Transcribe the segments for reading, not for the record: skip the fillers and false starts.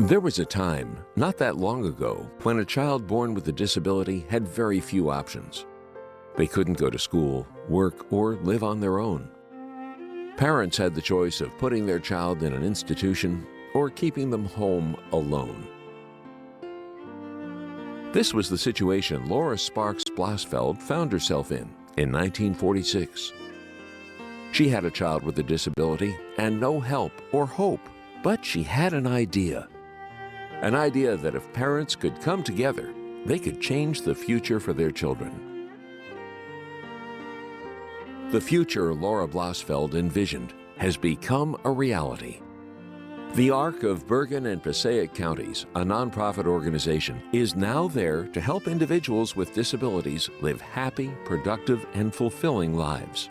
There was a time, not that long ago, when a child born with a disability had very few options. They couldn't go to school, work, or live on their own. Parents had the choice of putting their child in an institution or keeping them home alone. This was the situation Laura Sparks Blasfeld found herself in 1946. She had a child with a disability and no help or hope, but she had an idea. An idea that if parents could come together, they could change the future for their children. The future Laura Blasfeld envisioned has become a reality. The ARC of Bergen and Passaic counties, a nonprofit organization, is now there to help individuals with disabilities live happy, productive, and fulfilling lives.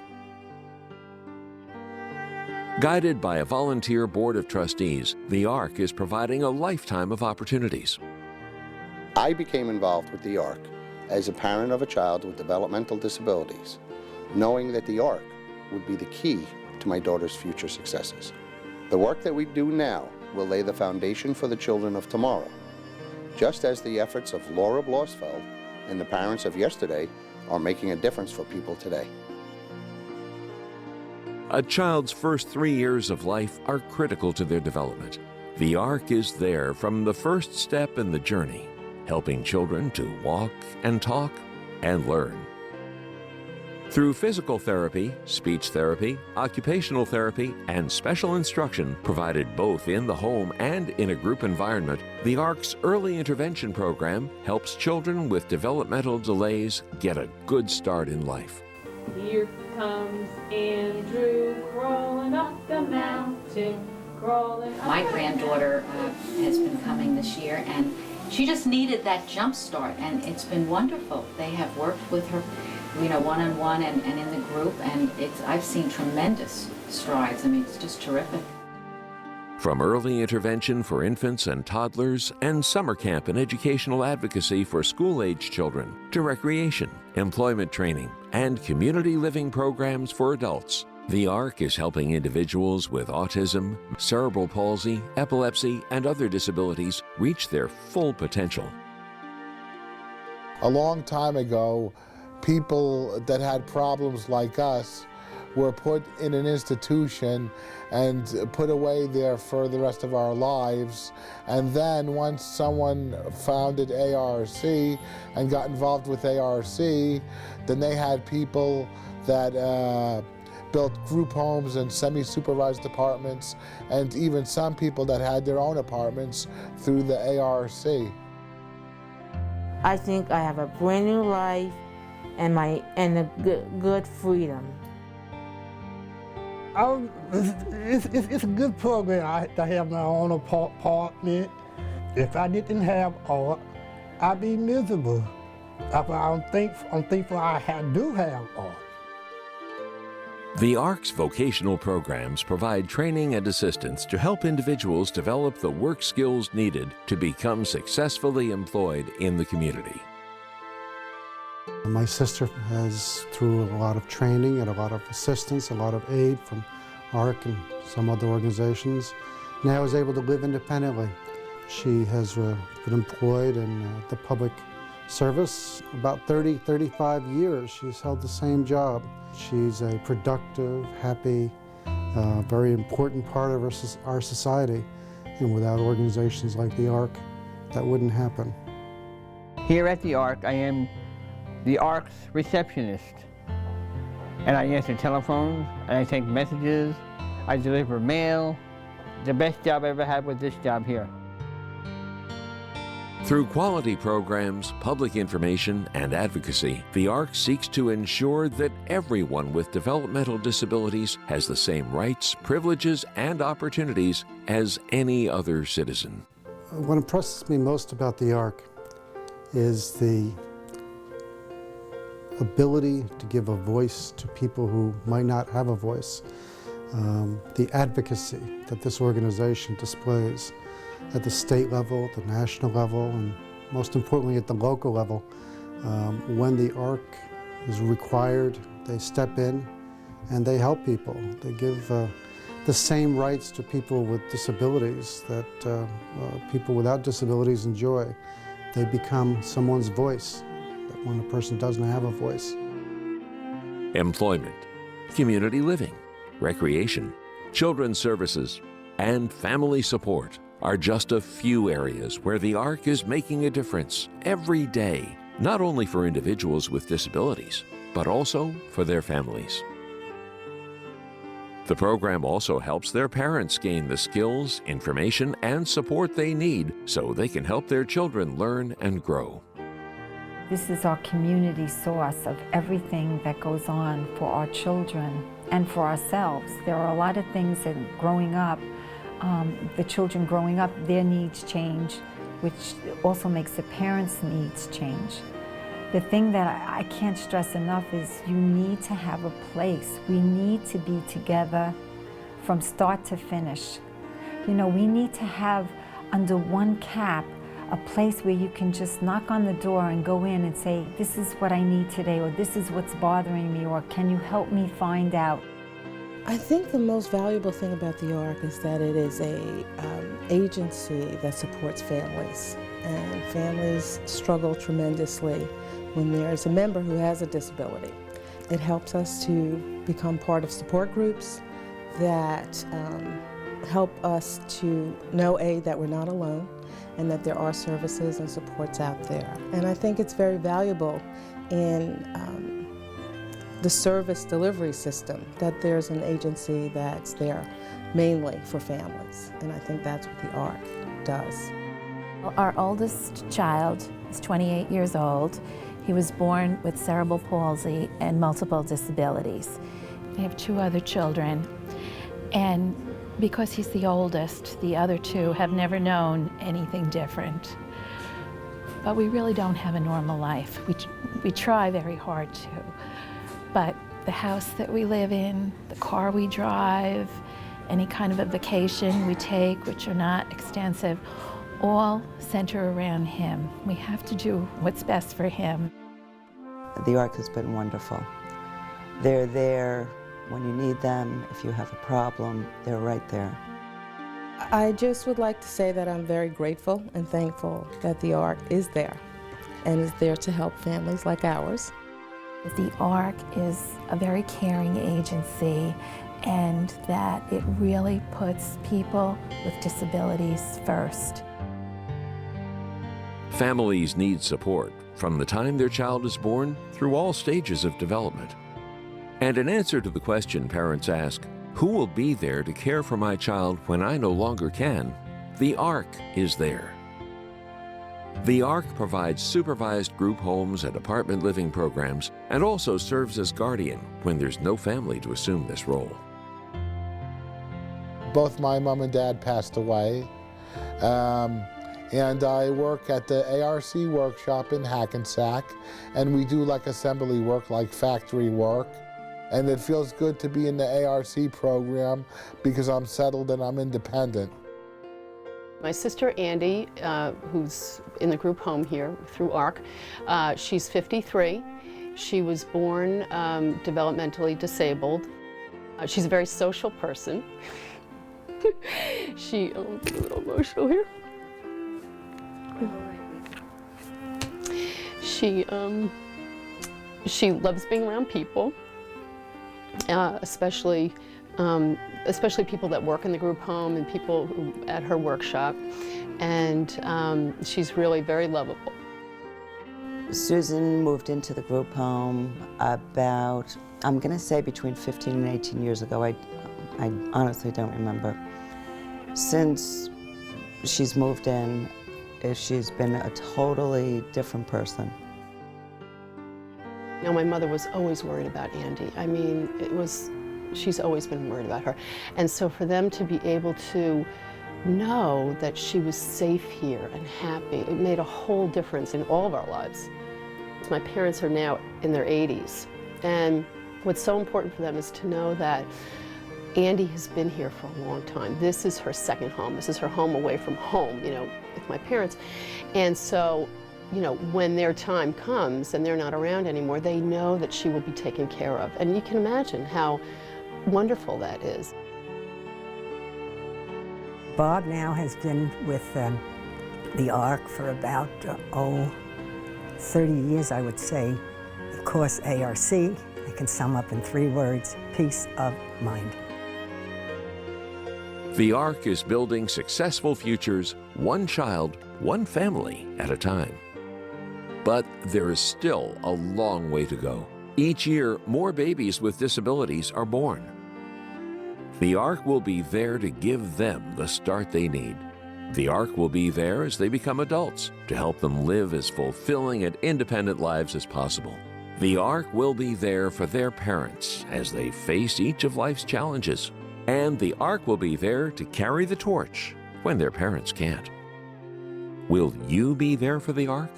Guided by a volunteer board of trustees, the ARC is providing a lifetime of opportunities. I became involved with the ARC as a parent of a child with developmental disabilities, knowing that the ARC would be the key to my daughter's future successes. The work that we do now will lay the foundation for the children of tomorrow, just as the efforts of Laura Blasfeld and the parents of yesterday are making a difference for people today. A child's first 3 years of life are critical to their development. The ARC is there from the first step in the journey, helping children to walk and talk and learn. Through physical therapy, speech therapy, occupational therapy, and special instruction provided both in the home and in a group environment, the ARC's early intervention program helps children with developmental delays get a good start in life. Here comes Andrew crawling up the mountain, crawling up. My granddaughter has been coming this year, and she just needed that jump start, and it's been wonderful. They have worked with her, you know, one-on-one and in the group, and I've seen tremendous strides. I mean, it's just terrific. From early intervention for infants and toddlers and summer camp and educational advocacy for school-age children to recreation, employment training, and community living programs for adults, the ARC is helping individuals with autism, cerebral palsy, epilepsy, and other disabilities reach their full potential. A long time ago, people that had problems like us were put in an institution and put away there for the rest of our lives. And then once someone founded ARC and got involved with ARC, then they had people that built group homes and semi-supervised apartments, and even some people that had their own apartments through the ARC. I think I have a brand new life and a good freedom. It's a good program to have my own apartment. If I didn't have art, I'd be miserable. I'm thankful I do have art. The ARC's vocational programs provide training and assistance to help individuals develop the work skills needed to become successfully employed in the community. My sister has, through a lot of training and a lot of assistance, a lot of aid from ARC and some other organizations, now is able to live independently. She has been employed in the public service about 35 years. She's held the same job. She's a productive, happy, very important part of our society. And without organizations like the ARC, that wouldn't happen. Here at the ARC, I am the ARC's receptionist. And I answer telephones, and I take messages, I deliver mail. The best job I ever had was this job here. Through quality programs, public information, and advocacy, the ARC seeks to ensure that everyone with developmental disabilities has the same rights, privileges, and opportunities as any other citizen. What impresses me most about the ARC is the ability to give a voice to people who might not have a voice. The advocacy that this organization displays at the state level, the national level, and most importantly at the local level. When the ARC is required, they step in and they help people. They give the same rights to people with disabilities that people without disabilities enjoy. They become someone's voice when a person doesn't have a voice. Employment, community living, recreation, children's services, and family support are just a few areas where the ARC is making a difference every day, not only for individuals with disabilities, but also for their families. The program also helps their parents gain the skills, information, and support they need so they can help their children learn and grow. This is our community source of everything that goes on for our children and for ourselves. There are a lot of things that growing up, the children growing up, their needs change, which also makes the parents' needs change. The thing that I can't stress enough is you need to have a place. We need to be together from start to finish. You know, we need to have under one cap a place where you can just knock on the door and go in and say, this is what I need today, or this is what's bothering me, or can you help me find out? I think the most valuable thing about the ARC is that it is a agency that supports families, and families struggle tremendously when there's a member who has a disability. It helps us to become part of support groups that help us to know, A, that we're not alone, and that there are services and supports out there. And I think it's very valuable in the service delivery system that there's an agency that's there mainly for families. And I think that's what the ARC does. Our oldest child is 28 years old. He was born with cerebral palsy and multiple disabilities. I have 2 other children, and because he's the oldest, the other 2 have never known anything different. But we really don't have a normal life. We try very hard to. But the house that we live in, the car we drive, any kind of a vacation we take, which are not extensive, all center around him. We have to do what's best for him. The ARC has been wonderful. They're there when you need them. If you have a problem, they're right there. I just would like to say that I'm very grateful and thankful that the ARC is there and is there to help families like ours. The ARC is a very caring agency, and that it really puts people with disabilities first. Families need support from the time their child is born through all stages of development. And in answer to the question parents ask, who will be there to care for my child when I no longer can? The ARC is there. The ARC provides supervised group homes and apartment living programs, and also serves as guardian when there's no family to assume this role. Both my mom and dad passed away, and I work at the ARC workshop in Hackensack, and we do like assembly work, like factory work. And it feels good to be in the ARC program because I'm settled and I'm independent. My sister Andy, who's in the group home here through ARC, she's 53. She was born developmentally disabled. She's a very social person. I'm a little emotional here. She loves being around people, especially people that work in the group home and people at her workshop, and she's really very lovable. Susan moved into the group home about, I'm going to say between 15 and 18 years ago. I honestly don't remember. Since she's moved in, she's been a totally different person. You know, my mother was always worried about Andy. I mean, she's always been worried about her. And so for them to be able to know that she was safe here and happy, it made a whole difference in all of our lives. My parents are now in their 80s, and what's so important for them is to know that Andy has been here for a long time. This is her second home. This is her home away from home, you know, with my parents. And so, you know, when their time comes and they're not around anymore, they know that she will be taken care of. And you can imagine how wonderful that is. Bob now has been with the ARC for about, 30 years, I would say. Of course, ARC, I can sum up in 3 words: peace of mind. The ARC is building successful futures, one child, one family at a time. But there is still a long way to go. Each year, more babies with disabilities are born. The ARC will be there to give them the start they need. The ARC will be there as they become adults to help them live as fulfilling and independent lives as possible. The ARC will be there for their parents as they face each of life's challenges. And the ARC will be there to carry the torch when their parents can't. Will you be there for the ARC?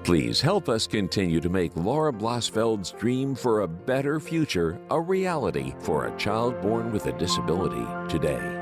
Please help us continue to make Laura Blasfeld's dream for a better future a reality for a child born with a disability today.